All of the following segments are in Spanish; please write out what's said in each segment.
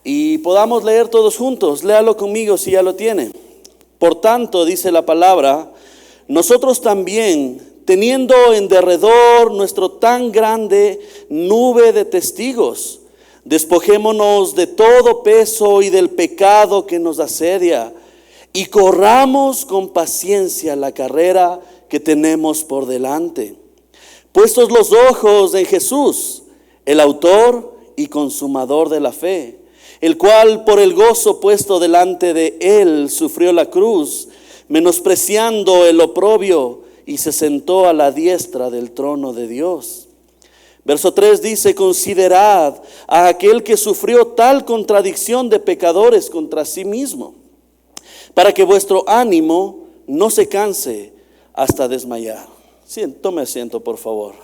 y podamos leer todos juntos. Léalo conmigo si ya lo tiene. Por tanto, dice la palabra, nosotros también, teniendo en derredor nuestro tan grande nube de testigos, despojémonos de todo peso y del pecado que nos asedia, y corramos con paciencia la carrera que tenemos por delante. Puestos los ojos en Jesús, el autor y consumador de la fe, el cual por el gozo puesto delante de él sufrió la cruz, menospreciando el oprobio, y se sentó a la diestra del trono de Dios. Verso 3 dice: considerad a aquel que sufrió tal contradicción de pecadores contra sí mismo, para que vuestro ánimo no se canse hasta desmayar. Tome asiento, por favor.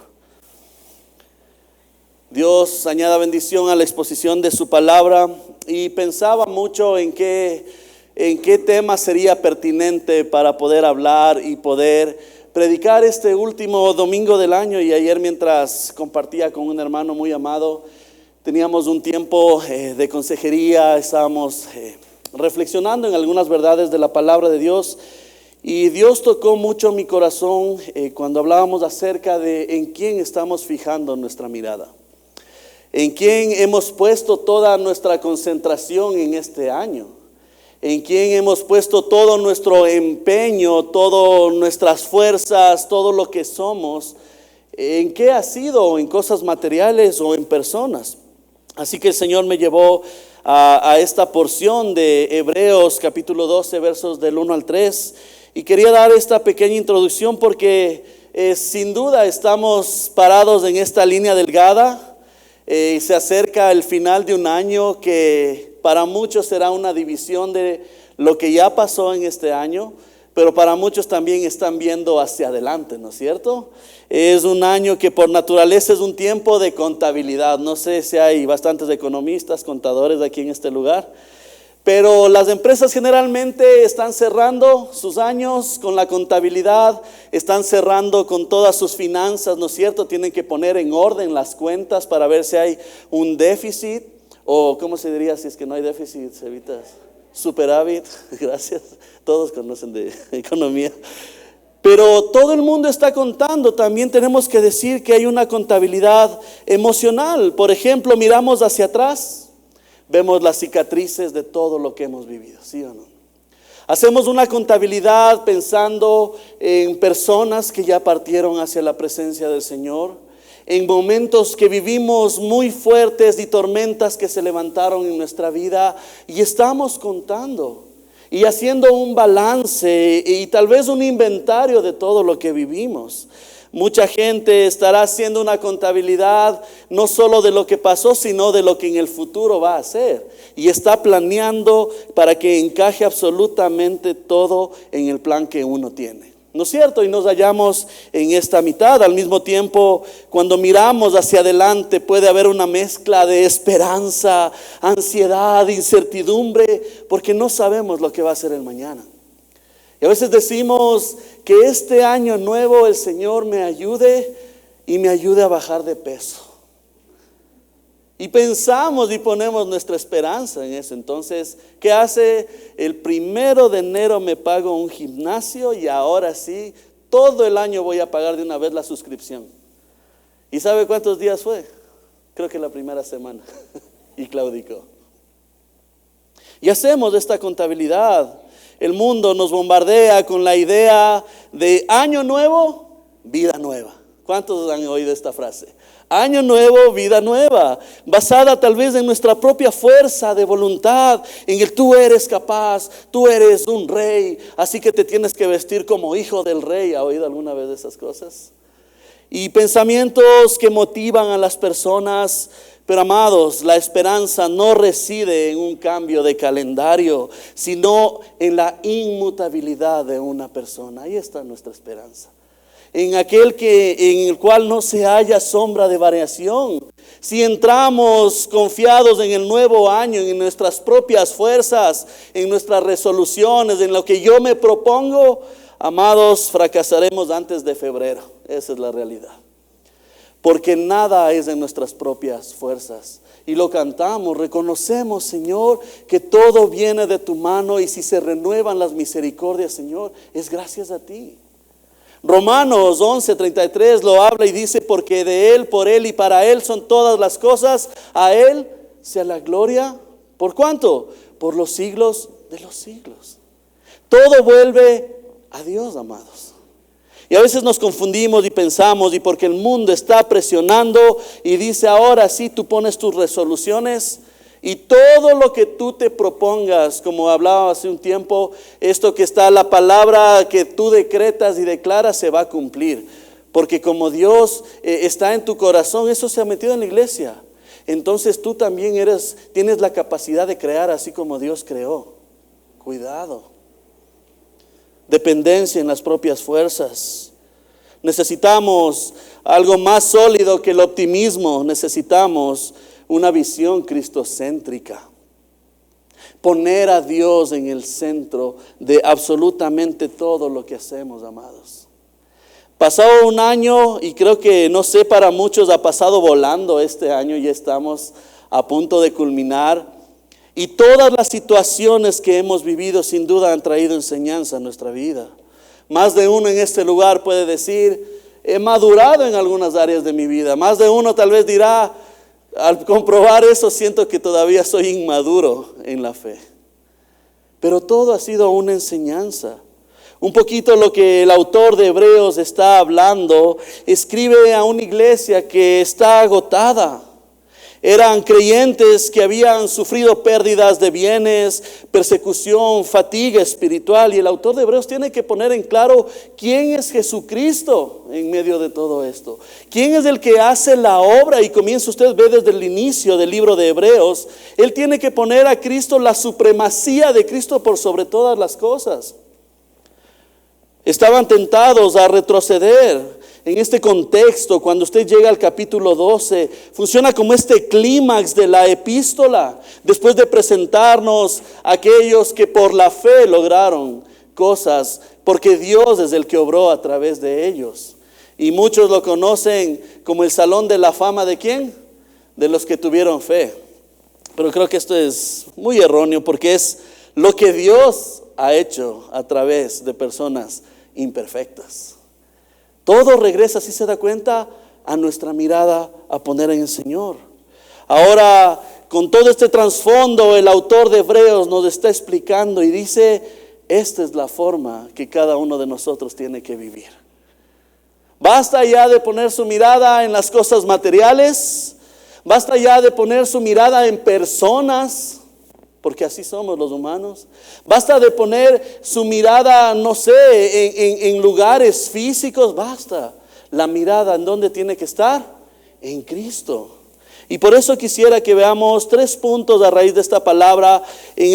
Dios añada bendición a la exposición de su palabra, y pensaba mucho en qué tema sería pertinente para poder hablar y poder predicar este último domingo del año. Y ayer, mientras compartía con un hermano muy amado, teníamos un tiempo de consejería, estábamos reflexionando en algunas verdades de la palabra de Dios, y Dios tocó mucho mi corazón cuando hablábamos acerca de en quién estamos fijando nuestra mirada, en quién hemos puesto toda nuestra concentración en este año, en quién hemos puesto todo nuestro empeño, todas nuestras fuerzas, todo lo que somos, en qué ha sido, en cosas materiales o en personas. Así que el Señor me llevó a esta porción de Hebreos capítulo 12, versos del 1 al 3, y quería dar esta pequeña introducción porque sin duda estamos parados en esta línea delgada. Se acerca el final de un año que para muchos será una división de lo que ya pasó en este año, pero para muchos también están viendo hacia adelante, ¿no es cierto? Es un año que por naturaleza es un tiempo de contabilidad. No sé si hay bastantes economistas, contadores aquí en este lugar, pero las empresas generalmente están cerrando sus años con la contabilidad, están cerrando con todas sus finanzas, ¿no es cierto? Tienen que poner en orden las cuentas para ver si hay un déficit, o ¿cómo se diría si es que no hay déficit, Cevitas? Superávit, gracias, todos conocen de economía. Pero todo el mundo está contando. También tenemos que decir que hay una contabilidad emocional. Por ejemplo, miramos hacia atrás, vemos las cicatrices de todo lo que hemos vivido, ¿sí o no? Hacemos una contabilidad pensando en personas que ya partieron hacia la presencia del Señor, en momentos que vivimos muy fuertes y tormentas que se levantaron en nuestra vida, y estamos contando y haciendo un balance y tal vez un inventario de todo lo que vivimos. Mucha gente estará haciendo una contabilidad no solo de lo que pasó, sino de lo que en el futuro va a hacer, y está planeando para que encaje absolutamente todo en el plan que uno tiene, ¿no es cierto? Y nos hallamos en esta mitad. Al mismo tiempo, cuando miramos hacia adelante, puede haber una mezcla de esperanza, ansiedad, incertidumbre, porque no sabemos lo que va a ser el mañana. Y a veces decimos que este año nuevo el Señor me ayude y me ayude a bajar de peso. Y pensamos y ponemos nuestra esperanza en eso. Entonces, ¿qué hace? El 1 de enero me pago un gimnasio y ahora sí, todo el año voy a pagar de una vez la suscripción. ¿Y sabe cuántos días fue? Creo que la primera semana. Y claudicó. Y hacemos esta contabilidad. El mundo nos bombardea con la idea de año nuevo, vida nueva. ¿Cuántos han oído esta frase? Año nuevo, vida nueva, basada tal vez en nuestra propia fuerza de voluntad, en el tú eres capaz, tú eres un rey, así que te tienes que vestir como hijo del rey. ¿Ha oído alguna vez de esas cosas? Y pensamientos que motivan a las personas. Pero amados, la esperanza no reside en un cambio de calendario, sino en la inmutabilidad de una persona. Ahí está nuestra esperanza. En aquel en el cual no se halla sombra de variación. Si entramos confiados en el nuevo año, en nuestras propias fuerzas, en nuestras resoluciones, en lo que yo me propongo, amados, fracasaremos antes de febrero. Esa es la realidad. porque nada es de nuestras propias fuerzas. Y lo cantamos, reconocemos, Señor, que todo viene de tu mano, y si se renuevan las misericordias, Señor, es gracias a ti. Romanos 11:33 lo habla y dice: porque de Él, por Él y para Él son todas las cosas, a Él sea la gloria. ¿Por cuánto? Por los siglos de los siglos. Todo vuelve a Dios, amados. Y a veces nos confundimos y pensamos, y porque el mundo está presionando y dice: ahora sí, tú pones tus resoluciones y todo lo que tú te propongas, como hablaba hace un tiempo, esto que está la palabra que tú decretas y declaras se va a cumplir. Porque como Dios está en tu corazón, eso se ha metido en la iglesia. Entonces tú también tienes la capacidad de crear así como Dios creó. Cuidado. Dependencia en las propias fuerzas. Necesitamos algo más sólido que el optimismo. Necesitamos una visión cristocéntrica. Poner a Dios en el centro de absolutamente todo lo que hacemos, amados. Pasado un año, y creo que, no sé, para muchos ha pasado volando este año. Ya estamos a punto de culminar. Y todas las situaciones que hemos vivido sin duda han traído enseñanza a nuestra vida. Más de uno en este lugar puede decir: he madurado en algunas áreas de mi vida. Más de uno tal vez dirá: al comprobar eso, siento que todavía soy inmaduro en la fe. Pero todo ha sido una enseñanza. Un poquito lo que el autor de Hebreos está hablando. Escribe a una iglesia que está agotada. Eran creyentes que habían sufrido pérdidas de bienes, persecución, fatiga espiritual. Y el autor de Hebreos tiene que poner en claro quién es Jesucristo en medio de todo esto. Quién es el que hace la obra. Y comienza usted a ver desde el inicio del libro de Hebreos. Él tiene que poner a Cristo, la supremacía de Cristo por sobre todas las cosas. Estaban tentados a retroceder. En este contexto, cuando usted llega al capítulo 12, funciona como este clímax de la epístola. Después de presentarnos a aquellos que por la fe lograron cosas, porque Dios es el que obró a través de ellos. Y muchos lo conocen como el salón de la fama ¿de quién? De los que tuvieron fe. Pero creo que esto es muy erróneo, porque es lo que Dios ha hecho a través de personas imperfectas. Todo regresa, si se da cuenta, a nuestra mirada a poner en el Señor. Ahora, con todo este trasfondo, el autor de Hebreos nos está explicando y dice: esta es la forma que cada uno de nosotros tiene que vivir. Basta ya de poner su mirada en las cosas materiales. Basta ya de poner su mirada en personas, porque así somos los humanos. Basta de poner su mirada, no sé, en lugares físicos. Basta. La mirada, ¿en dónde tiene que estar? En Cristo. Y por eso quisiera que veamos 3 puntos a raíz de esta palabra. En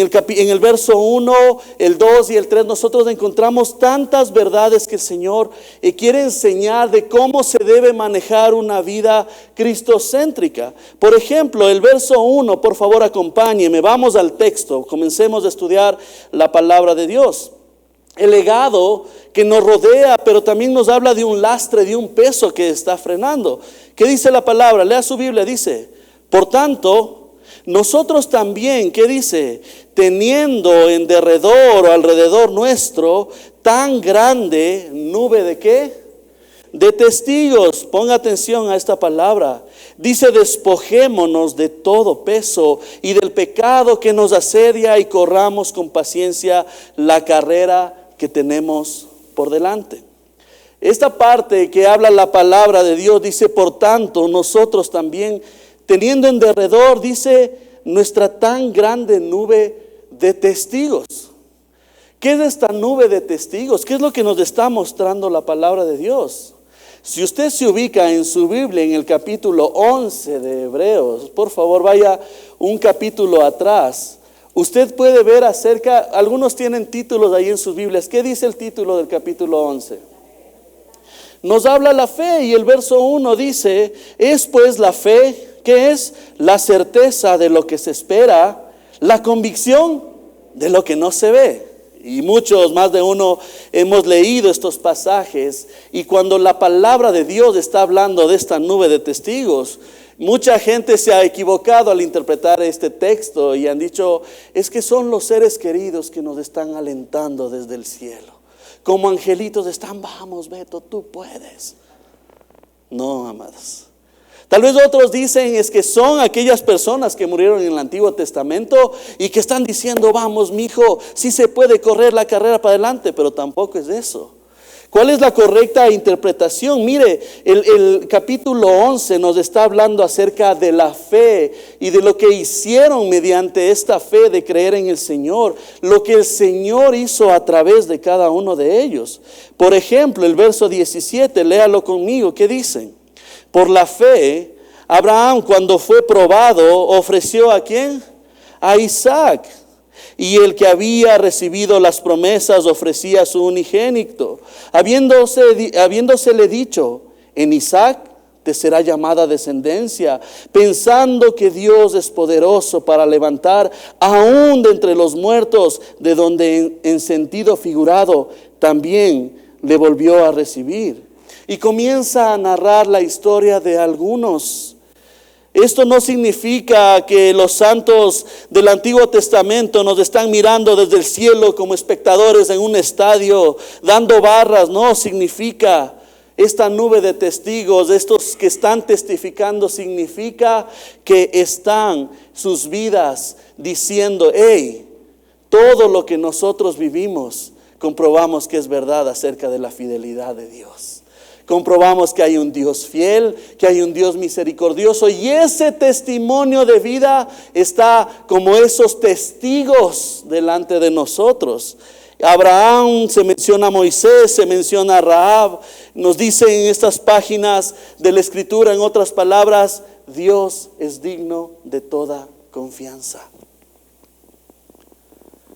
el verso 1, el 2 y el 3, nosotros encontramos tantas verdades que el Señor quiere enseñar de cómo se debe manejar una vida cristocéntrica. Por ejemplo, el verso 1, por favor acompáñeme, vamos al texto, comencemos a estudiar la palabra de Dios. El legado que nos rodea, pero también nos habla de un lastre, de un peso que está frenando. ¿Qué dice la palabra? Lea su Biblia, dice: por tanto, nosotros también, ¿qué dice? Teniendo en derredor o alrededor nuestro tan grande nube ¿de qué? De testigos. Ponga atención a esta palabra. Dice: despojémonos de todo peso y del pecado que nos asedia, y corramos con paciencia la carrera que tenemos por delante. Esta parte que habla la palabra de Dios dice: por tanto, nosotros también, teniendo en derredor, dice, nuestra tan grande nube de testigos. ¿Qué es esta nube de testigos? ¿Qué es lo que nos está mostrando la palabra de Dios? Si usted se ubica en su Biblia en el capítulo 11 de Hebreos, por favor vaya un capítulo atrás. Usted puede ver acerca, algunos tienen títulos ahí en sus Biblias. ¿Qué dice el título del capítulo 11? Nos habla la fe, y el verso 1 dice: es pues la fe, ¿qué es? La certeza de lo que se espera, la convicción de lo que no se ve. Y muchos, más de uno, hemos leído estos pasajes. Y cuando la palabra de Dios está hablando de esta nube de testigos, mucha gente se ha equivocado al interpretar este texto y han dicho, es que son los seres queridos que nos están alentando desde el cielo. Como angelitos están, vamos Beto, tú puedes. No, amados. Tal vez otros dicen es que son aquellas personas que murieron en el Antiguo Testamento y que están diciendo, vamos mijo, sí se puede correr la carrera para adelante, pero tampoco es eso. ¿Cuál es la correcta interpretación? Mire, el capítulo 11 nos está hablando acerca de la fe y de lo que hicieron mediante esta fe de creer en el Señor, lo que el Señor hizo a través de cada uno de ellos. Por ejemplo, el verso 17, léalo conmigo, ¿qué dicen? Por la fe, Abraham cuando fue probado, ofreció ¿a quién? A Isaac. Y el que había recibido las promesas ofrecía a su unigénito, habiéndosele dicho, en Isaac te será llamada descendencia, pensando que Dios es poderoso para levantar aún de entre los muertos, de donde en sentido figurado también le volvió a recibir. Y comienza a narrar la historia de algunos. Esto no significa que los santos del Antiguo Testamento nos están mirando desde el cielo como espectadores en un estadio, dando barras. No, significa esta nube de testigos, estos que están testificando, significa que están sus vidas diciendo, hey, todo lo que nosotros vivimos, comprobamos que es verdad acerca de la fidelidad de Dios. Comprobamos que hay un Dios fiel, que hay un Dios misericordioso, y ese testimonio de vida está como esos testigos delante de nosotros. Abraham, se menciona a Moisés, se menciona a Rahab. Nos dice en estas páginas de la Escritura, en otras palabras, Dios es digno de toda confianza.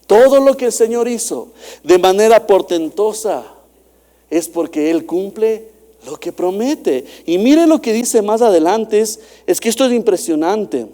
Todo lo que el Señor hizo de manera portentosa es porque Él cumple lo que promete. Y mire lo que dice más adelante, es que esto es impresionante.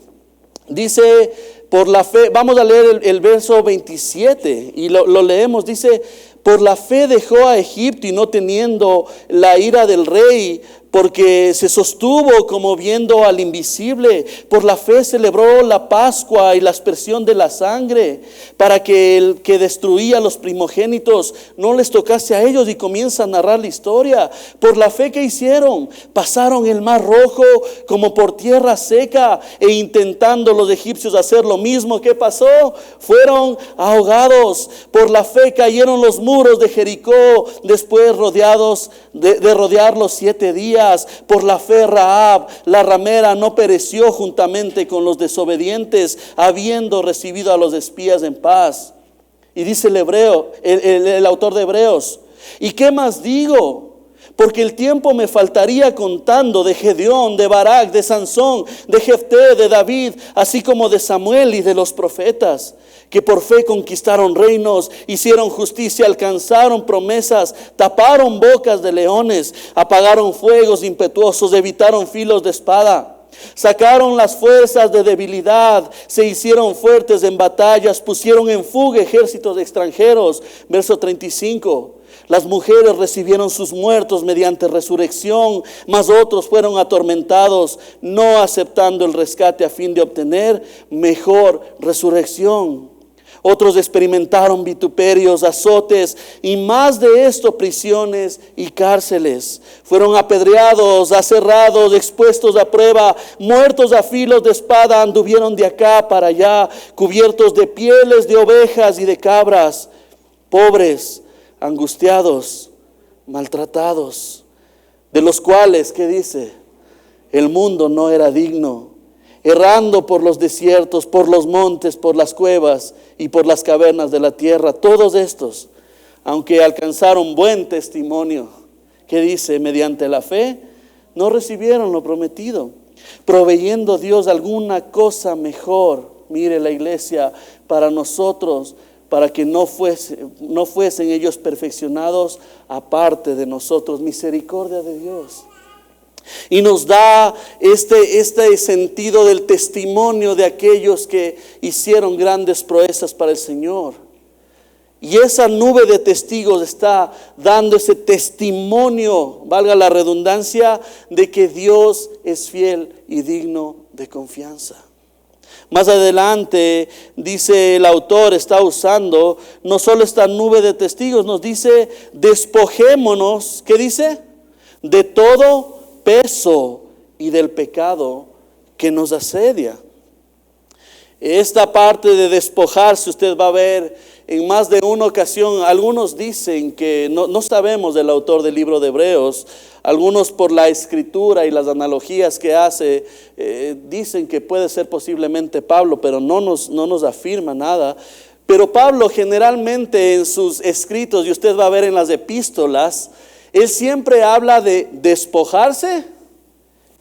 Dice, por la fe, vamos a leer el verso 27 y lo leemos. Dice, por la fe dejó a Egipto y no teniendo la ira del rey, porque se sostuvo como viendo al invisible. Por la fe celebró la Pascua y la aspersión de la sangre, para que el que destruía a los primogénitos no les tocase a ellos. Y comienza a narrar la historia. Por la fe que hicieron, pasaron el mar rojo como por tierra seca, e intentando los egipcios hacer lo mismo, ¿qué pasó? Fueron ahogados. Por la fe cayeron los muros de Jericó después rodeados de rodearlos 7 días. Por la fe Rahab, la ramera, no pereció juntamente con los desobedientes, habiendo recibido a los espías en paz. Y dice el autor de Hebreos, ¿y qué más digo? Porque el tiempo me faltaría contando de Gedeón, de Barak, de Sansón, de Jefté, de David, así como de Samuel y de los profetas, que por fe conquistaron reinos, hicieron justicia, alcanzaron promesas, taparon bocas de leones, apagaron fuegos impetuosos, evitaron filos de espada. Sacaron las fuerzas de debilidad, se hicieron fuertes en batallas, pusieron en fuga ejércitos extranjeros. Verso 35. Las mujeres recibieron sus muertos mediante resurrección, mas otros fueron atormentados, no aceptando el rescate a fin de obtener mejor resurrección. Otros experimentaron vituperios, azotes y más de esto, prisiones y cárceles. Fueron apedreados, aserrados, expuestos a prueba, muertos a filos de espada, anduvieron de acá para allá, cubiertos de pieles de ovejas y de cabras, pobres, angustiados, maltratados, de los cuales, ¿qué dice? El mundo no era digno, errando por los desiertos, por los montes, por las cuevas y por las cavernas de la tierra. Todos estos, aunque alcanzaron buen testimonio, ¿qué dice? Mediante la fe, no recibieron lo prometido, proveyendo Dios alguna cosa mejor. Mire la iglesia, para nosotros, para que no fuesen ellos perfeccionados aparte de nosotros. Misericordia de Dios. Y nos da este sentido del testimonio de aquellos que hicieron grandes proezas para el Señor. Y esa nube de testigos está dando ese testimonio, valga la redundancia, de que Dios es fiel y digno de confianza. Más adelante dice el autor, está usando no solo esta nube de testigos, nos dice despojémonos, ¿qué dice? De todo peso y del pecado que nos asedia. Esta parte de despojarse, usted va a ver en más de una ocasión. Algunos dicen que no sabemos del autor del libro de Hebreos. Algunos, por la escritura y las analogías que hace, dicen que puede ser posiblemente Pablo, pero no nos afirma nada. Pero Pablo generalmente en sus escritos, y usted va a ver en las epístolas, él siempre habla de despojarse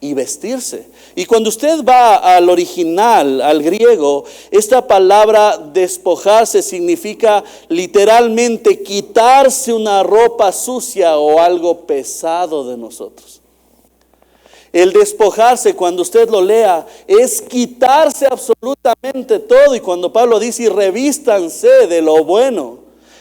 y vestirse. Y cuando usted va al original, al griego, esta palabra despojarse significa literalmente quitarse una ropa sucia o algo pesado de nosotros. El despojarse, cuando usted lo lea, es quitarse absolutamente todo. Y cuando Pablo dice y revístanse de lo bueno,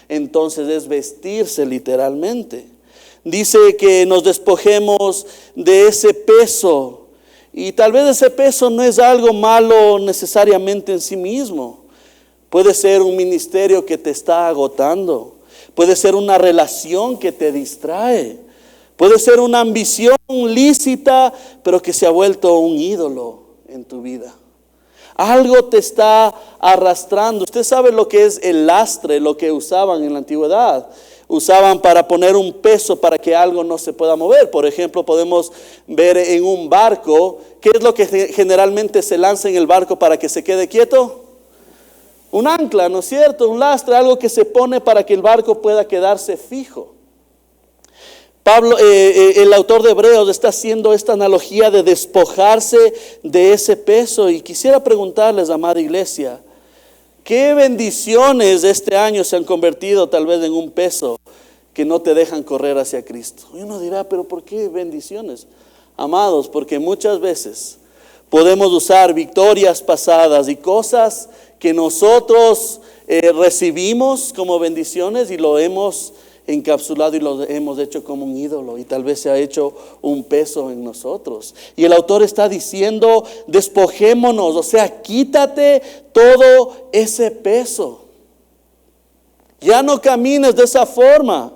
entonces es vestirse literalmente. Dice que nos despojemos de ese peso. Y tal vez ese peso no es algo malo necesariamente en sí mismo. Puede ser un ministerio que te está agotando. Puede ser una relación que te distrae. Puede ser una ambición lícita, pero que se ha vuelto un ídolo en tu vida. Algo te está arrastrando. Usted sabe lo que es el lastre, lo que usaban en la antigüedad. Usaban para poner un peso para que algo no se pueda mover. Por ejemplo, podemos ver en un barco, ¿qué es lo que generalmente se lanza en el barco para que se quede quieto? Un ancla, ¿no es cierto? Un lastre, algo que se pone para que el barco pueda quedarse fijo. Pablo, el autor de Hebreos, está haciendo esta analogía de despojarse de ese peso. Y quisiera preguntarles, amada iglesia, ¿qué bendiciones de este año se han convertido tal vez en un peso que no te dejan correr hacia Cristo? Y uno dirá, ¿pero por qué bendiciones? Amados, porque muchas veces podemos usar victorias pasadas y cosas que nosotros recibimos como bendiciones y lo hemos encapsulado y lo hemos hecho como un ídolo, y tal vez se ha hecho un peso en nosotros. Y el autor está diciendo, despojémonos, o sea, quítate todo ese peso. Ya no camines de esa forma.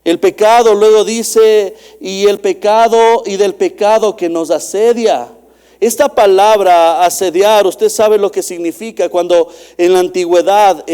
El pecado, luego dice, y el pecado y del pecado que nos asedia. Esta palabra asediar, usted sabe lo que significa. Cuando en la antigüedad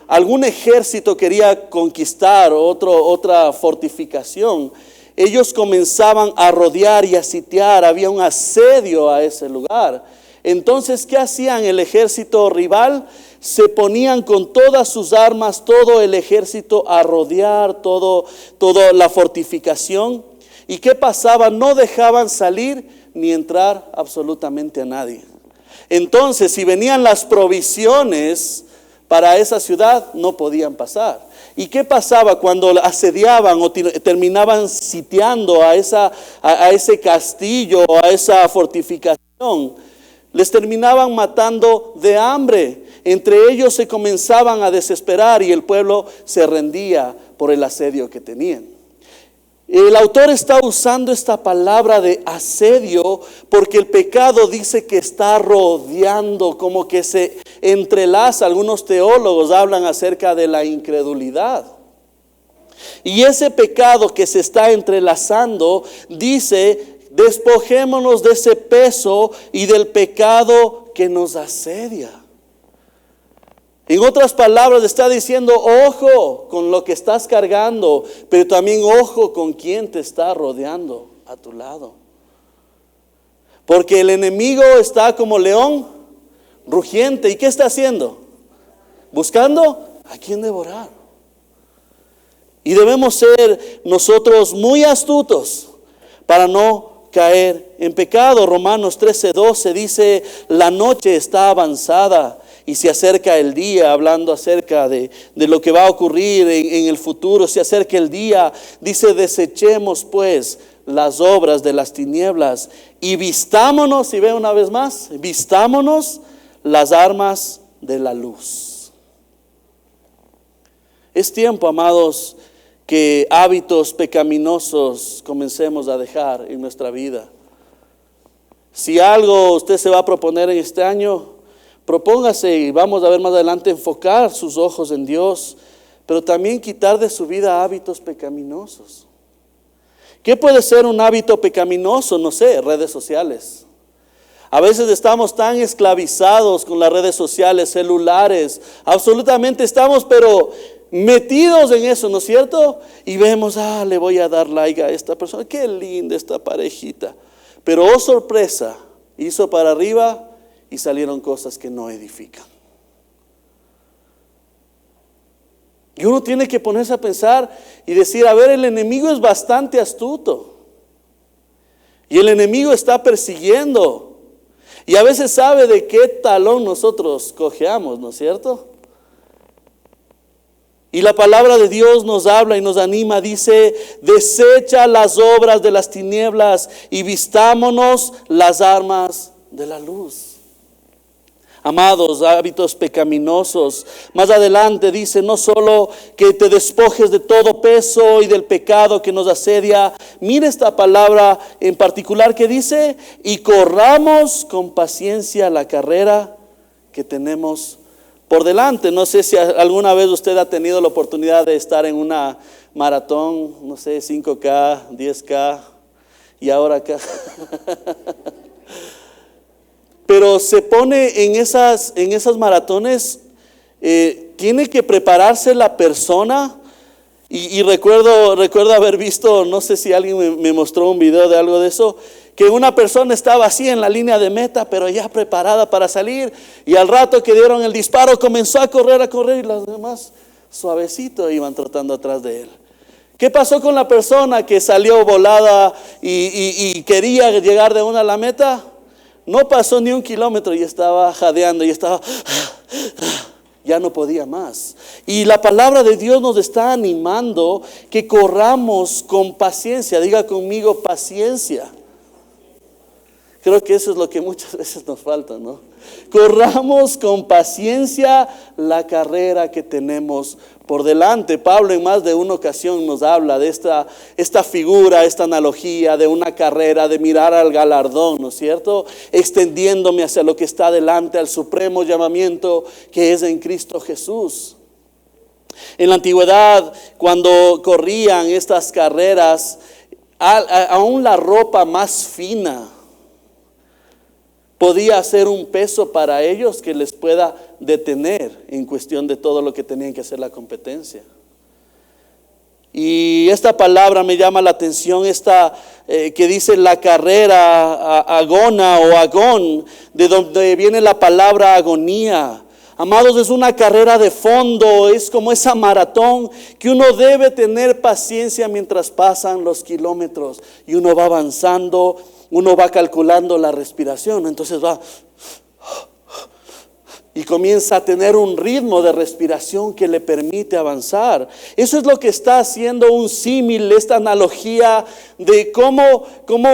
algún ejército quería conquistar otra fortificación, ellos comenzaban a rodear y a sitiar. Había un asedio a ese lugar. Entonces, ¿qué hacían el ejército rival? Se ponían con todas sus armas, todo el ejército a rodear toda la fortificación. ¿Y qué pasaba? No dejaban salir ni entrar absolutamente a nadie. Entonces, si venían las provisiones para esa ciudad, no podían pasar. ¿Y qué pasaba cuando asediaban o terminaban sitiando a ese castillo o a esa fortificación? Les terminaban matando de hambre. Entre ellos se comenzaban a desesperar y el pueblo se rendía por el asedio que tenían. El autor está usando esta palabra de asedio porque el pecado dice que está rodeando, como que se entrelaza. Algunos teólogos hablan acerca de la incredulidad. Y ese pecado que se está entrelazando dice, despojémonos de ese peso y del pecado que nos asedia. En otras palabras, está diciendo, ojo con lo que estás cargando, pero también ojo con quien te está rodeando a tu lado. Porque el enemigo está como león rugiente. ¿Y qué está haciendo? Buscando a quien devorar. Y debemos ser nosotros muy astutos para no caer en pecado. Romanos 13:12 dice, la noche está avanzada y se acerca el día, hablando acerca de lo que va a ocurrir en el futuro. Se acerca el día, dice, desechemos pues las obras de las tinieblas y vistámonos, y ve una vez más, vistámonos las armas de la luz. Es tiempo, amados, que hábitos pecaminosos comencemos a dejar en nuestra vida. Si algo usted se va a proponer en este año, propóngase, y vamos a ver más adelante, enfocar sus ojos en Dios, pero también quitar de su vida hábitos pecaminosos. ¿Qué puede ser un hábito pecaminoso? No sé, redes sociales. A veces estamos tan esclavizados con las redes sociales, celulares, absolutamente estamos pero metidos en eso, ¿no es cierto? Y vemos, le voy a dar like a esta persona, qué linda esta parejita. Pero oh sorpresa, hizo para arriba y salieron cosas que no edifican. Y uno tiene que ponerse a pensar y decir, a ver, el enemigo es bastante astuto. Y el enemigo está persiguiendo. Y a veces sabe de qué talón nosotros cojeamos, ¿no es cierto? Y la palabra de Dios nos habla y nos anima, dice, desecha las obras de las tinieblas y vistámonos las armas de la luz. Amados, hábitos pecaminosos. Más adelante dice, no solo que te despojes de todo peso y del pecado que nos asedia. Mira esta palabra en particular que dice, y corramos con paciencia la carrera que tenemos por delante. No sé si alguna vez usted ha tenido la oportunidad de estar en una maratón, no sé, 5K, 10K y ahora acá. Pero se pone en esas maratones, tiene que prepararse la persona. Y recuerdo haber visto, no sé si alguien me mostró un video de algo de eso, que una persona estaba así en la línea de meta, pero ya preparada para salir. Y al rato que dieron el disparo, comenzó a correr y las demás suavecito iban trotando atrás de él. ¿Qué pasó con la persona que salió volada y quería llegar de una a la meta? No pasó ni 1 kilómetro y estaba jadeando y ya no podía más. Y la palabra de Dios nos está animando que corramos con paciencia. Diga conmigo, paciencia. Creo que eso es lo que muchas veces nos falta, ¿no? Corramos con paciencia la carrera que tenemos por delante. Pablo en más de una ocasión nos habla de esta figura, esta analogía de una carrera, de mirar al galardón, ¿no es cierto? Extendiéndome hacia lo que está delante, al supremo llamamiento que es en Cristo Jesús. En la antigüedad, cuando corrían estas carreras, aún la ropa más fina podía ser un peso para ellos que les pueda detener en cuestión de todo lo que tenían que hacer la competencia. Y esta palabra me llama la atención, que dice la carrera, agona o agón, de donde viene la palabra agonía. Amados, es una carrera de fondo, es como esa maratón que uno debe tener paciencia mientras pasan los kilómetros y uno va avanzando. Uno va calculando la respiración, entonces va y comienza a tener un ritmo de respiración que le permite avanzar. Eso es lo que está haciendo un símil, esta analogía de cómo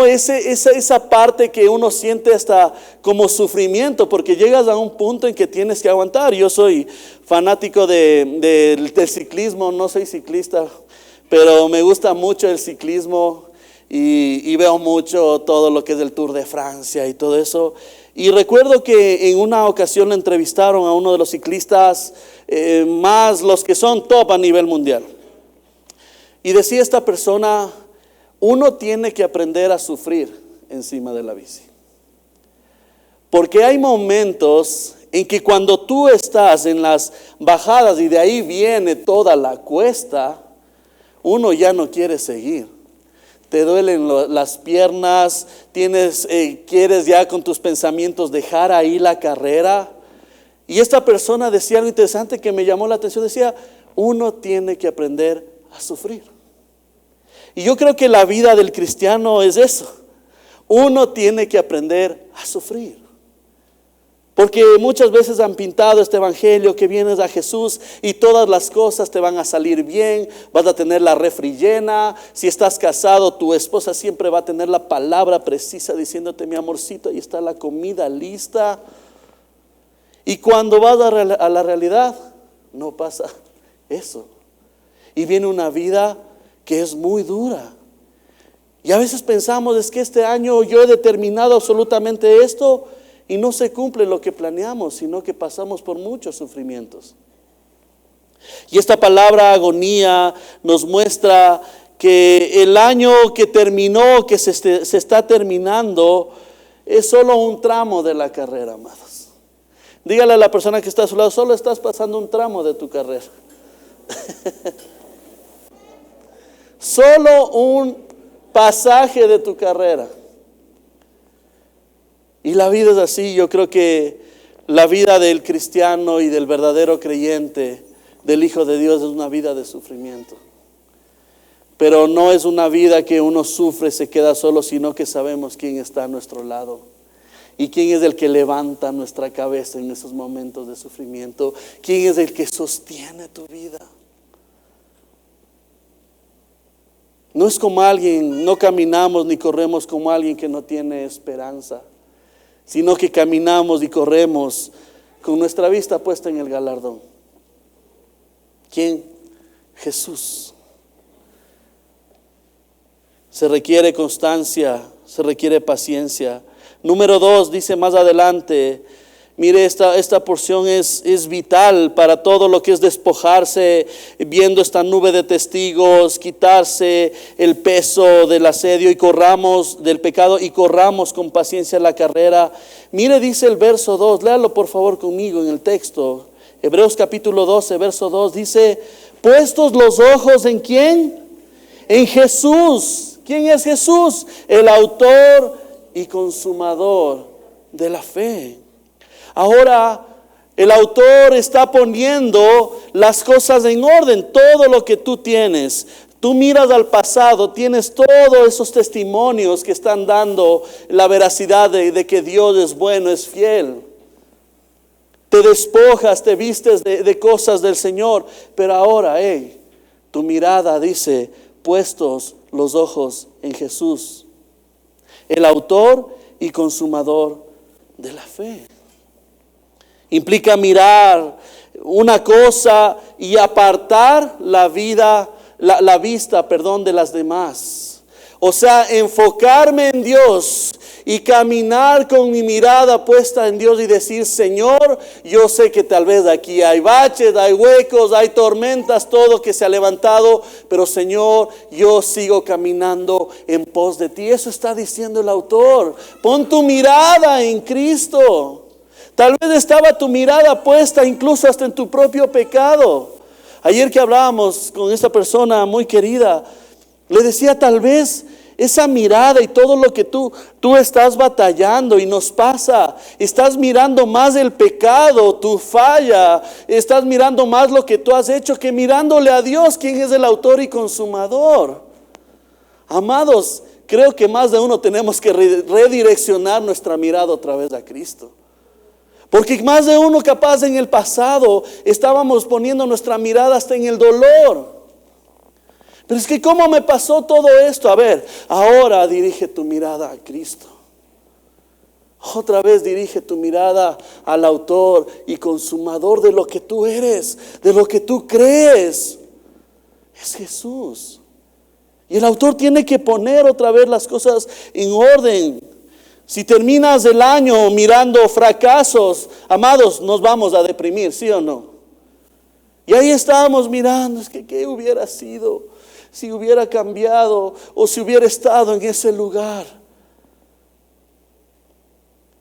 esa parte que uno siente hasta como sufrimiento, porque llegas a un punto en que tienes que aguantar. Yo soy fanático del ciclismo, no soy ciclista, pero me gusta mucho el ciclismo. Y veo mucho todo lo que es el Tour de Francia y todo eso. Y recuerdo que en una ocasión le entrevistaron a uno de los ciclistas más los que son top a nivel mundial. Y decía esta persona, uno tiene que aprender a sufrir encima de la bici. Porque hay momentos en que cuando tú estás en las bajadas y de ahí viene toda la cuesta, uno ya no quiere seguir. Te duelen las piernas, quieres ya con tus pensamientos dejar ahí la carrera. Y esta persona decía algo interesante que me llamó la atención. Decía, uno tiene que aprender a sufrir. Y yo creo que la vida del cristiano es eso. Uno tiene que aprender a sufrir. Porque muchas veces han pintado este evangelio que vienes a Jesús y todas las cosas te van a salir bien, vas a tener la refri llena. Si estás casado, tu esposa siempre va a tener la palabra precisa diciéndote, mi amorcito, ahí está la comida lista. Y cuando vas a la realidad, no pasa eso. Y viene una vida que es muy dura. Y a veces pensamos, es que este año yo he determinado absolutamente esto y no se cumple lo que planeamos, sino que pasamos por muchos sufrimientos. Y esta palabra agonía nos muestra que el año que terminó, que se está terminando, es solo un tramo de la carrera, amados. Dígale a la persona que está a su lado, solo estás pasando un tramo de tu carrera. Solo un pasaje de tu carrera. Y la vida es así. Yo creo que la vida del cristiano y del verdadero creyente, del Hijo de Dios, es una vida de sufrimiento. Pero no es una vida que uno sufre, se queda solo, sino que sabemos quién está a nuestro lado. Y quién es el que levanta nuestra cabeza en esos momentos de sufrimiento. Quién es el que sostiene tu vida. No es como alguien, no caminamos ni corremos como alguien que no tiene esperanza, sino que caminamos y corremos con nuestra vista puesta en el galardón. ¿Quién? Jesús. Se requiere constancia, se requiere paciencia. Número 2, dice más adelante, mire, esta porción es vital para todo lo que es despojarse, viendo esta nube de testigos, quitarse el peso del asedio y corramos del pecado y corramos con paciencia la carrera. Mire, dice el verso 2, léalo por favor conmigo en el texto. Hebreos capítulo 12, verso 2, dice, puestos los ojos ¿en quién? En Jesús. ¿Quién es Jesús? El autor y consumador de la fe. Ahora, el autor está poniendo las cosas en orden, todo lo que tú tienes. Tú miras al pasado, tienes todos esos testimonios que están dando la veracidad de que Dios es bueno, es fiel. Te despojas, te vistes de cosas del Señor, pero ahora, tu mirada dice, puestos los ojos en Jesús, el autor y consumador de la fe. Implica mirar una cosa y apartar la vista de las demás. O sea, enfocarme en Dios y caminar con mi mirada puesta en Dios y decir, Señor, yo sé que tal vez aquí hay baches, hay huecos, hay tormentas, todo que se ha levantado, pero Señor, yo sigo caminando en pos de ti. Eso está diciendo el autor. Pon tu mirada en Cristo. Tal vez estaba tu mirada puesta incluso hasta en tu propio pecado. Ayer que hablábamos con esta persona muy querida, le decía, tal vez esa mirada y todo lo que tú estás batallando y nos pasa, estás mirando más el pecado, tu falla, estás mirando más lo que tú has hecho que mirándole a Dios, quien es el autor y consumador. Amados, creo que más de uno tenemos que redireccionar nuestra mirada otra vez a Cristo. Porque más de uno capaz en el pasado estábamos poniendo nuestra mirada hasta en el dolor. Pero es que ¿cómo me pasó todo esto? A ver, ahora dirige tu mirada a Cristo. Otra vez dirige tu mirada al autor y consumador de lo que tú eres, de lo que tú crees. Es Jesús. Y el autor tiene que poner otra vez las cosas en orden. Si terminas el año mirando fracasos, amados, nos vamos a deprimir, ¿sí o no? Y ahí estábamos mirando, es que ¿qué hubiera sido si hubiera cambiado o si hubiera estado en ese lugar?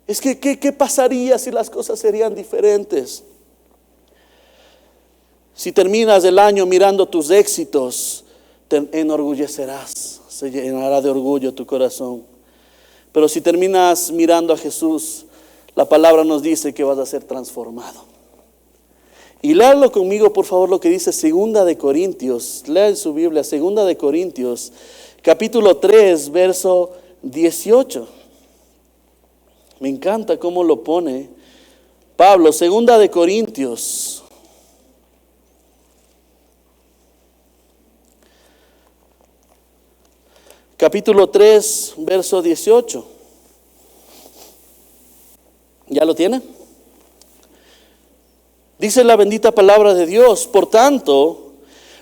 Es que ¿qué pasaría si las cosas serían diferentes? Si terminas el año mirando tus éxitos, te enorgullecerás, se llenará de orgullo tu corazón. Pero si terminas mirando a Jesús, la palabra nos dice que vas a ser transformado. Y léalo conmigo, por favor, lo que dice 2 de Corintios. Lea en su Biblia, 2 de Corintios, capítulo 3, verso 18. Me encanta cómo lo pone Pablo. 2 de Corintios, capítulo 3, verso 18. ¿Ya lo tiene? Dice la bendita palabra de Dios: por tanto,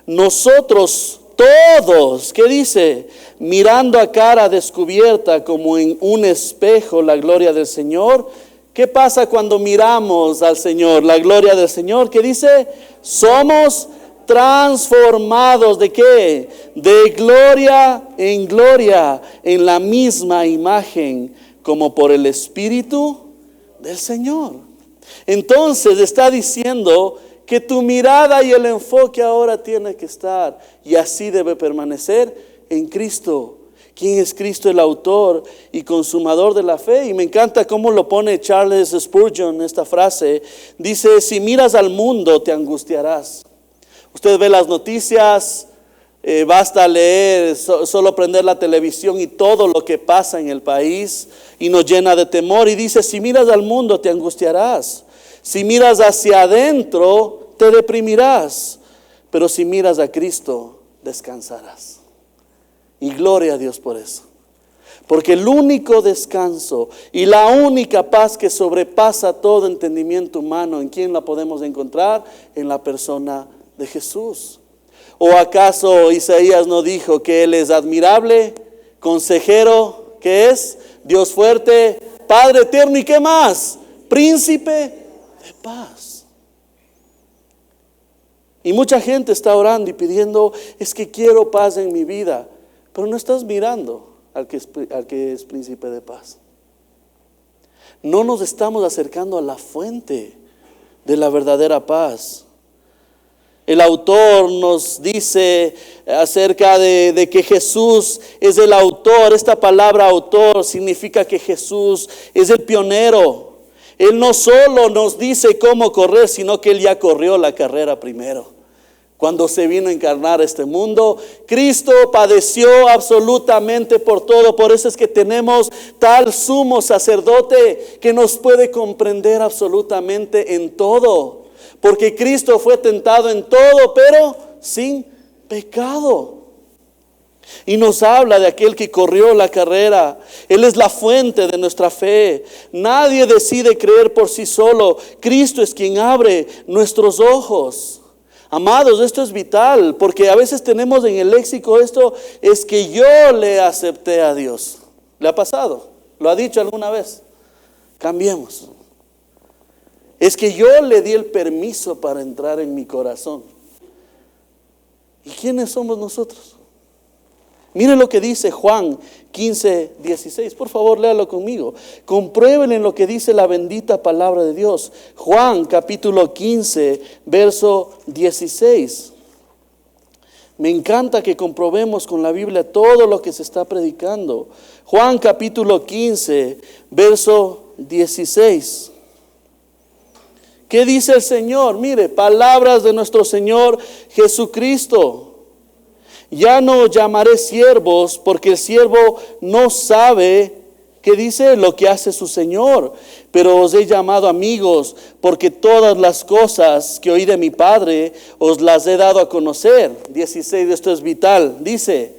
nosotros todos, ¿qué dice? Mirando a cara descubierta como en un espejo la gloria del Señor. ¿Qué pasa cuando miramos al Señor, la gloria del Señor? ¿Qué dice? Somos transformados, ¿de qué? De gloria en gloria, en la misma imagen, como por el Espíritu del Señor. Entonces está diciendo que tu mirada y el enfoque ahora tiene que estar, y así debe permanecer, en Cristo. ¿Quién es Cristo? El autor y consumador de la fe. Y me encanta cómo lo pone Charles Spurgeon, esta frase. Dice, si miras al mundo te angustiarás. Usted ve las noticias, basta leer, solo prender la televisión y todo lo que pasa en el país, y nos llena de temor. Y dice, si miras al mundo te angustiarás. Si miras hacia adentro, te deprimirás. Pero si miras a Cristo, descansarás. Y gloria a Dios por eso. Porque el único descanso y la única paz que sobrepasa todo entendimiento humano, ¿en quién la podemos encontrar? En la persona de Jesús. ¿O acaso Isaías no dijo que Él es admirable, consejero, que es Dios fuerte, Padre eterno y qué más? Príncipe de paz. Y mucha gente está orando y pidiendo, es que quiero paz en mi vida, pero no estás mirando al que es príncipe de paz. No nos estamos acercando a la fuente de la verdadera paz. El autor nos dice acerca de que Jesús es el autor. Esta palabra autor significa que Jesús es el pionero. Él no solo nos dice cómo correr, sino que Él ya corrió la carrera primero. Cuando se vino a encarnar este mundo, Cristo padeció absolutamente por todo. Por eso es que tenemos tal sumo sacerdote que nos puede comprender absolutamente en todo. Porque Cristo fue tentado en todo, pero sin pecado. Y nos habla de aquel que corrió la carrera. Él es la fuente de nuestra fe. Nadie decide creer por sí solo. Cristo es quien abre nuestros ojos. Amados, esto es vital, porque a veces tenemos en el léxico esto, es que yo le acepté a Dios. ¿Le ha pasado? ¿Lo ha dicho alguna vez? Cambiemos. Es que yo le di el permiso para entrar en mi corazón. ¿Y quiénes somos nosotros? Mire lo que dice Juan 15:16. Por favor, léalo conmigo. Comprueben en lo que dice la bendita palabra de Dios. Juan capítulo 15, verso 16. Me encanta que comprobemos con la Biblia todo lo que se está predicando. Juan capítulo 15, verso 16. ¿Qué dice el Señor? Mire, palabras de nuestro Señor Jesucristo. Ya no os llamaré siervos, porque el siervo no sabe, ¿qué dice? Lo que hace su Señor. Pero os he llamado amigos, porque todas las cosas que oí de mi Padre os las he dado a conocer. 16, esto es vital. Dice,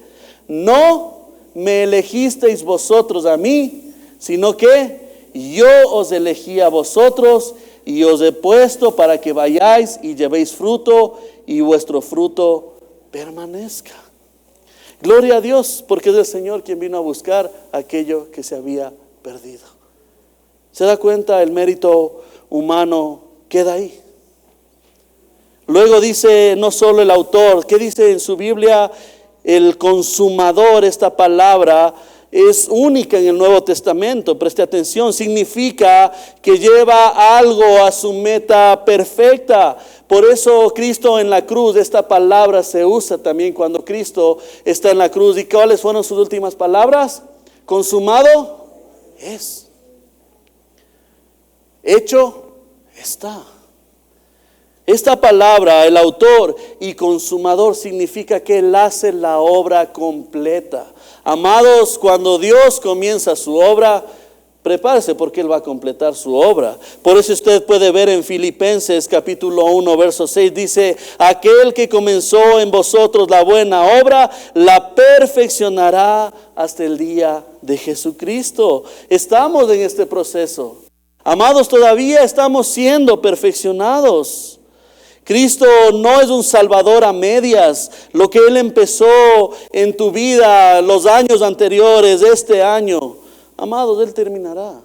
no me elegisteis vosotros a mí, sino que yo os elegí a vosotros y os he puesto para que vayáis y llevéis fruto y vuestro fruto permanezca. Gloria a Dios, porque es el Señor quien vino a buscar aquello que se había perdido. ¿Se da cuenta? El mérito humano queda ahí. Luego dice no solo el autor, ¿qué dice en su Biblia? El consumador. Esta palabra es única en el Nuevo Testamento. Preste atención, significa que lleva algo a su meta perfecta. Por eso Cristo en la cruz, esta palabra se usa también cuando Cristo está en la cruz. ¿Y cuáles fueron sus últimas palabras? Consumado es. Hecho está. Esta palabra, el autor y consumador, significa que Él hace la obra completa. Amados, cuando Dios comienza su obra, prepárese porque Él va a completar su obra. Por eso usted puede ver en Filipenses capítulo 1 verso 6, dice, aquel que comenzó en vosotros la buena obra, la perfeccionará hasta el día de Jesucristo. Estamos en este proceso. Amados, todavía estamos siendo perfeccionados. Cristo no es un salvador a medias. Lo que Él empezó en tu vida los años anteriores, este año, amados, Él terminará.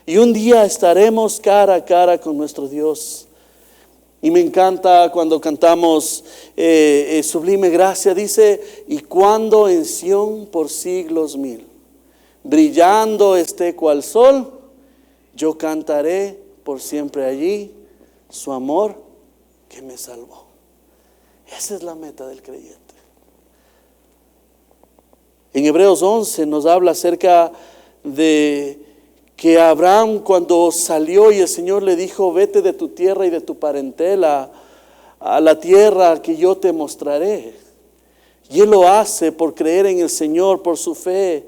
Y un día estaremos cara a cara con nuestro Dios. Y me encanta cuando cantamos Sublime Gracia, dice, y cuando en Sión por siglos mil, brillando esté cual sol, yo cantaré por siempre allí su amor que me salvó. Esa es la meta del creyente. En Hebreos 11 nos habla acerca de que Abraham, cuando salió y el Señor le dijo, vete de tu tierra y de tu parentela a la tierra que yo te mostraré. Y él lo hace por creer en el Señor, por su fe.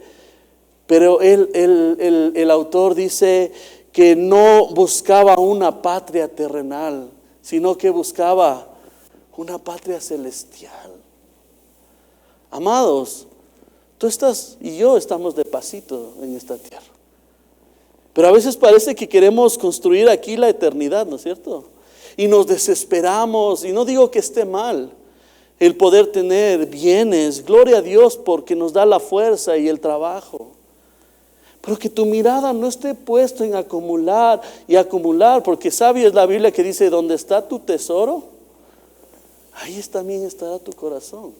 Pero el autor dice que no buscaba una patria terrenal, sino que buscaba una patria celestial. Amados, tú estás y yo estamos de pasito en esta tierra. Pero a veces parece que queremos construir aquí la eternidad, ¿no es cierto? Y nos desesperamos, y no digo que esté mal el poder tener bienes, gloria a Dios porque nos da la fuerza y el trabajo. Pero que tu mirada no esté puesta en acumular y acumular, porque sabes la Biblia que dice, donde está tu tesoro, ahí también estará tu corazón.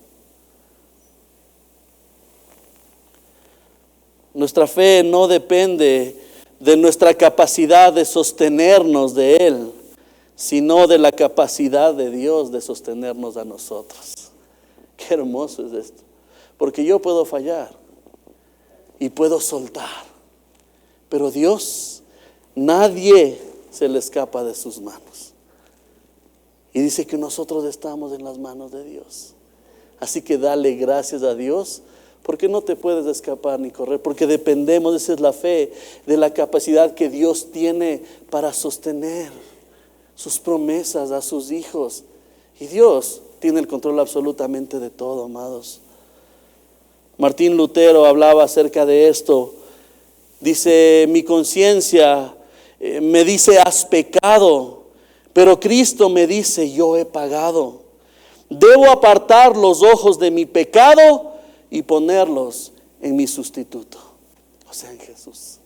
Nuestra fe no depende de nuestra capacidad de sostenernos de Él, sino de la capacidad de Dios de sostenernos a nosotros. Qué hermoso es esto, porque yo puedo fallar y puedo soltar, pero Dios, nadie se le escapa de sus manos. Y dice que nosotros estamos en las manos de Dios. Así que dale gracias a Dios, porque no te puedes escapar ni correr, porque dependemos, esa es la fe, de la capacidad que Dios tiene para sostener sus promesas a sus hijos. Y Dios tiene el control absolutamente de todo, amados. Martín Lutero hablaba acerca de esto. Dice, mi conciencia me dice, has pecado, pero Cristo me dice, yo he pagado. Debo apartar los ojos de mi pecado y ponerlos en mi sustituto, o sea, en Jesús.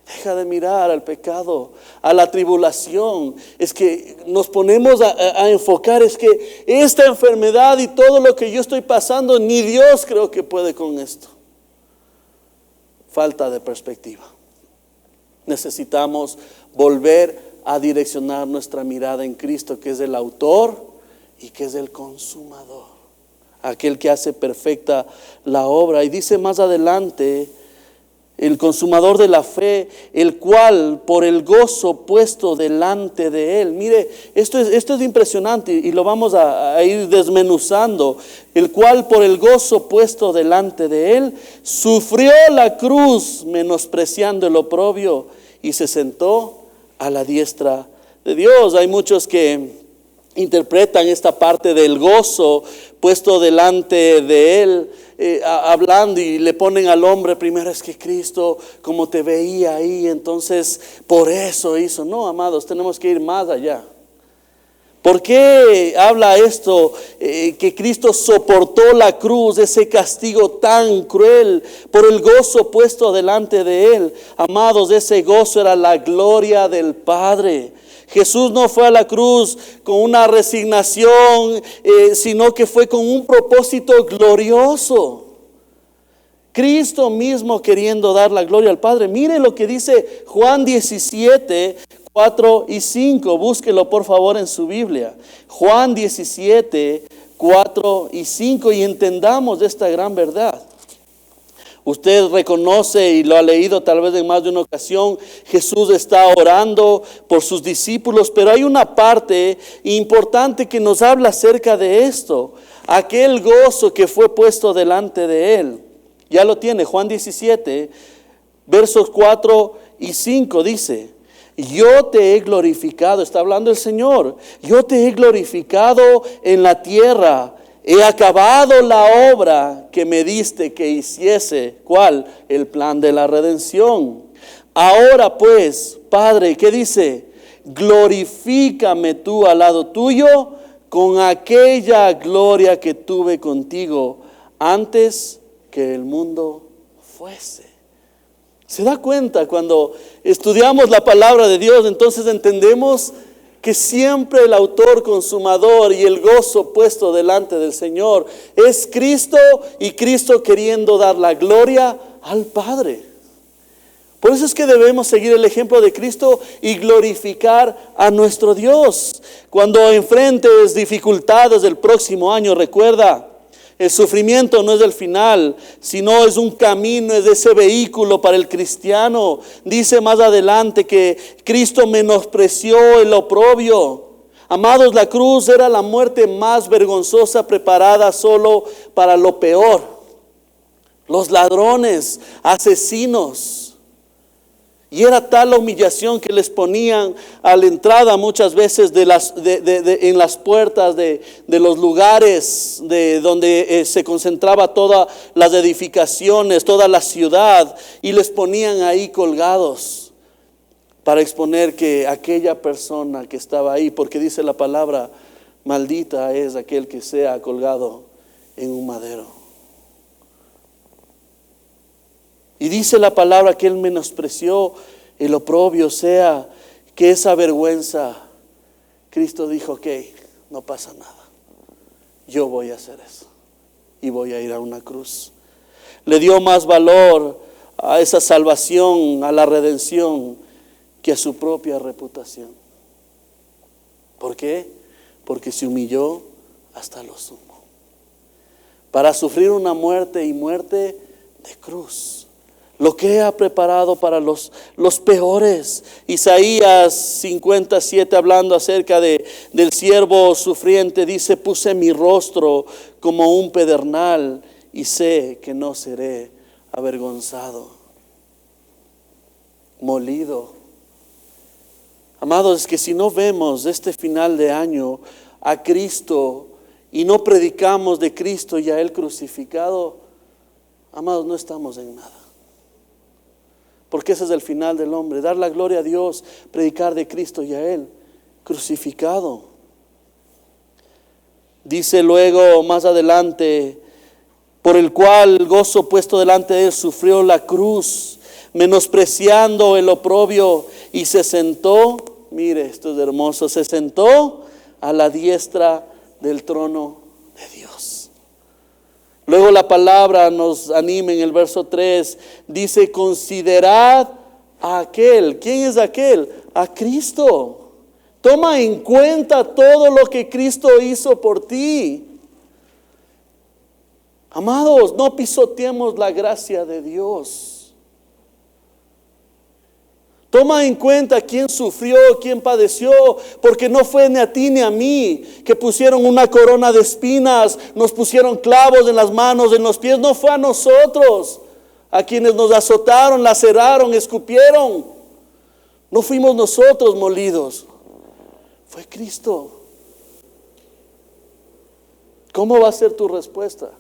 Deja de mirar al pecado, a la tribulación. Es que nos ponemos a enfocar, es que esta enfermedad y todo lo que yo estoy pasando, ni Dios creo que puede con esto. Falta de perspectiva. Necesitamos volver a direccionar nuestra mirada en Cristo, que es el autor y que es el consumador, aquel que hace perfecta la obra. Y dice más adelante, el consumador de la fe, el cual por el gozo puesto delante de él. Mire, esto es impresionante y lo vamos a ir desmenuzando. El cual por el gozo puesto delante de él, sufrió la cruz, menospreciando el oprobio, y se sentó a la diestra de Dios. Hay muchos que interpretan esta parte del gozo puesto delante de él, hablando, y le ponen al hombre primero, es que Cristo como te veía ahí, entonces por eso hizo. No, amados, tenemos que ir más allá. ¿Por qué habla esto? Que Cristo soportó la cruz, ese castigo tan cruel, por el gozo puesto delante de él. Amados, ese gozo era la gloria del Padre. Jesús no fue a la cruz con una resignación, sino que fue con un propósito glorioso. Cristo mismo queriendo dar la gloria al Padre. Mire lo que dice Juan 17, 4 y 5. Búsquelo por favor en su Biblia. Juan 17, 4 y 5. Y entendamos esta gran verdad. Usted reconoce y lo ha leído tal vez en más de una ocasión. Jesús está orando por sus discípulos, pero hay una parte importante que nos habla acerca de esto. Aquel gozo que fue puesto delante de él. Ya lo tiene, Juan 17, versos 4 y 5 dice: yo te he glorificado, está hablando el Señor, yo te he glorificado en la tierra. He acabado la obra que me diste que hiciese. ¿Cuál? El plan de la redención. Ahora pues, Padre, ¿qué dice? glorifícame tú al lado tuyo con aquella gloria que tuve contigo antes que el mundo fuese. ¿Se da cuenta? Cuando estudiamos la palabra de Dios, entonces entendemos que siempre el autor consumador y el gozo puesto delante del Señor es Cristo, y Cristo queriendo dar la gloria al Padre. Por eso es que debemos seguir el ejemplo de Cristo y glorificar a nuestro Dios. Cuando enfrentes dificultades del próximo año, recuerda, el sufrimiento no es el final, sino es un camino, es ese vehículo para el cristiano. Dice más adelante que Cristo menospreció el oprobio. Amados, la cruz era la muerte más vergonzosa preparada solo para lo peor. Los ladrones, asesinos. Y era tal la humillación que les ponían a la entrada muchas veces en las puertas de los lugares de donde se concentraba todas las edificaciones, toda la ciudad, y les ponían ahí colgados para exponer que aquella persona que estaba ahí, porque dice la palabra, maldita es aquel que sea colgado en un madero. Y dice la palabra que Él menospreció el oprobio, o sea, que esa vergüenza, Cristo dijo, ok, no pasa nada, yo voy a hacer eso y voy a ir a una cruz. Le dio más valor a esa salvación, a la redención, que a su propia reputación. ¿Por qué? Porque se humilló hasta lo sumo, para sufrir una muerte, y muerte de cruz. Lo que ha preparado para los peores. Isaías 57, hablando acerca del siervo sufriente, dice, puse mi rostro como un pedernal y sé que no seré avergonzado. Molido. Amados, es que si no vemos este final de año a Cristo y no predicamos de Cristo y a Él crucificado, amados, no estamos en nada. Porque ese es el final del hombre, dar la gloria a Dios, predicar de Cristo y a Él crucificado. Dice luego más adelante, por el cual el gozo puesto delante de Él sufrió la cruz, menospreciando el oprobio, y se sentó, mire, esto es hermoso, se sentó a la diestra del trono de Dios. Luego la palabra nos anima en el verso 3, dice, considerad a aquel. ¿Quién es aquel? A Cristo. Toma en cuenta todo lo que Cristo hizo por ti. Amados, no pisoteemos la gracia de Dios. Toma en cuenta quién sufrió, quién padeció, porque no fue ni a ti ni a mí que pusieron una corona de espinas, nos pusieron clavos en las manos, en los pies. No fue a nosotros, a quienes nos azotaron, laceraron, escupieron. No fuimos nosotros molidos, fue Cristo. ¿Cómo va a ser tu respuesta?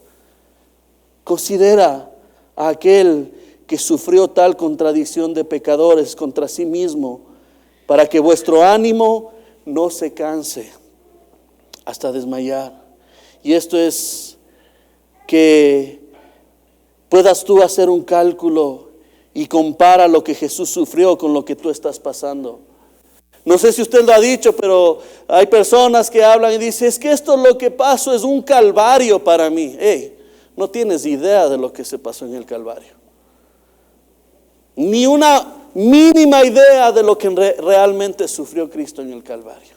Considera a aquel que sufrió tal contradicción de pecadores contra sí mismo, para que vuestro ánimo no se canse hasta desmayar. Y esto es que puedas tú hacer un cálculo y compara lo que Jesús sufrió con lo que tú estás pasando. No sé si usted lo ha dicho, pero hay personas que hablan y dicen, es que esto lo que pasó es un calvario para mí. No tienes idea de lo que se pasó en el Calvario. Ni una mínima idea de lo que realmente sufrió Cristo en el Calvario.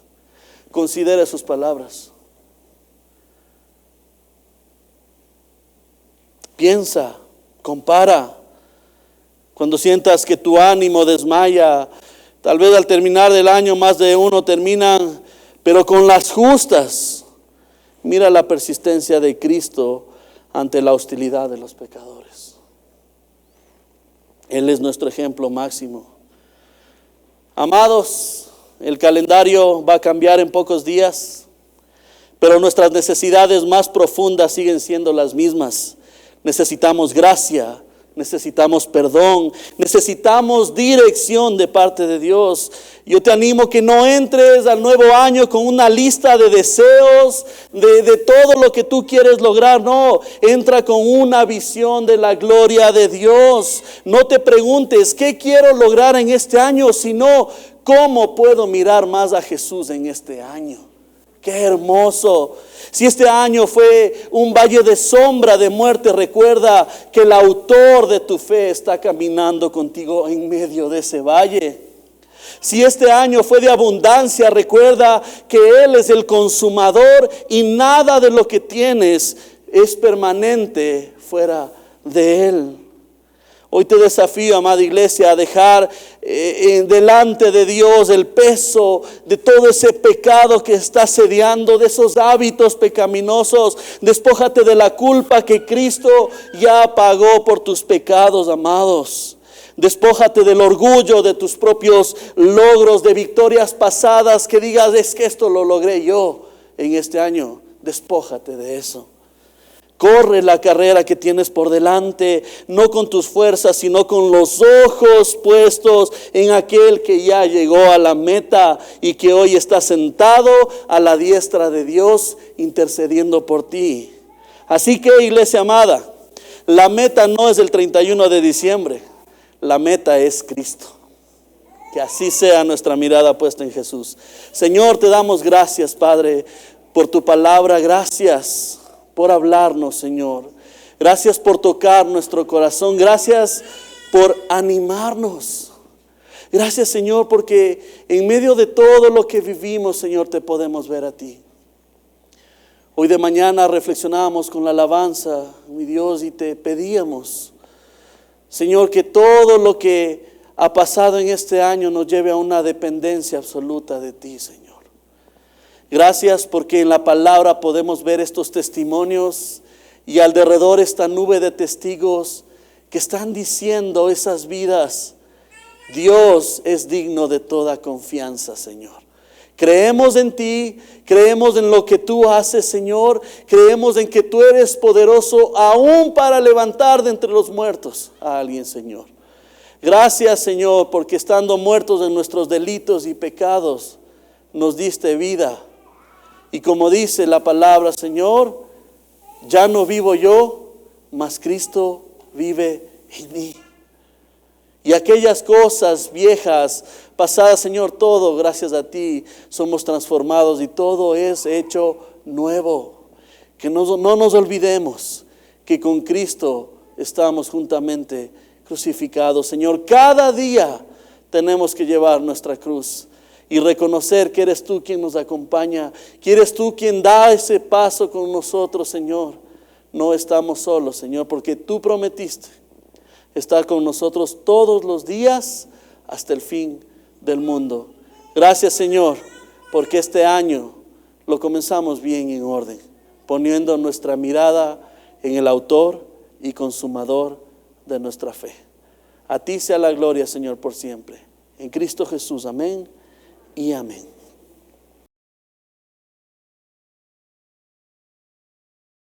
Considere sus palabras. Piensa, compara. Cuando sientas que tu ánimo desmaya, tal vez al terminar del año más de uno terminan, pero con las justas. Mira la persistencia de Cristo ante la hostilidad de los pecadores. Él es nuestro ejemplo máximo. Amados, el calendario va a cambiar en pocos días, pero nuestras necesidades más profundas siguen siendo las mismas. Necesitamos gracia, necesitamos perdón, necesitamos dirección de parte de Dios. Yo te animo que no entres al nuevo año con una lista de deseos, de todo lo que tú quieres lograr. No, entra con una visión de la gloria de Dios. No te preguntes qué quiero lograr en este año, sino cómo puedo mirar más a Jesús en este año. Qué hermoso. Si este año fue un valle de sombra, de muerte, recuerda que el autor de tu fe está caminando contigo en medio de ese valle. Si este año fue de abundancia, recuerda que Él es el consumador y nada de lo que tienes es permanente fuera de Él. Hoy te desafío, amada iglesia, a dejar delante de Dios el peso de todo ese pecado que está asediando, de esos hábitos pecaminosos. Despójate de la culpa que Cristo ya pagó por tus pecados, amados. Despójate del orgullo de tus propios logros, de victorias pasadas, que digas, es que esto lo logré yo en este año. Despójate de eso. Corre la carrera que tienes por delante, no con tus fuerzas, sino con los ojos puestos en aquel que ya llegó a la meta y que hoy está sentado a la diestra de Dios intercediendo por ti. Así que, iglesia amada, la meta no es el 31 de diciembre, la meta es Cristo. Que así sea nuestra mirada puesta en Jesús. Señor, te damos gracias, Padre, por tu palabra. Gracias por hablarnos, Señor. Gracias por tocar nuestro corazón. Gracias por animarnos. Gracias, Señor, porque en medio de todo lo que vivimos, Señor, te podemos ver a ti. Hoy de mañana reflexionábamos con la alabanza, mi Dios, y te pedíamos, Señor, que todo lo que ha pasado en este año nos lleve a una dependencia absoluta de ti, Señor. Gracias porque en la palabra podemos ver estos testimonios y alrededor esta nube de testigos que están diciendo esas vidas. Dios es digno de toda confianza, Señor. Creemos en ti, creemos en lo que tú haces, Señor. Creemos en que tú eres poderoso aún para levantar de entre los muertos a alguien, Señor. Gracias, Señor, porque estando muertos en nuestros delitos y pecados, nos diste vida. Y como dice la palabra, Señor, ya no vivo yo, mas Cristo vive en mí. Y aquellas cosas viejas, pasadas, Señor, todo gracias a ti somos transformados y todo es hecho nuevo. Que no nos olvidemos que con Cristo estamos juntamente crucificados. Señor, cada día tenemos que llevar nuestra cruz y reconocer que eres tú quien nos acompaña, que eres tú quien da ese paso con nosotros, Señor. No estamos solos, Señor, porque tú prometiste estar con nosotros todos los días hasta el fin del mundo. Gracias, Señor, porque este año lo comenzamos bien en orden, poniendo nuestra mirada en el autor y consumador de nuestra fe. A ti sea la gloria, Señor, por siempre. En Cristo Jesús, amén y amén.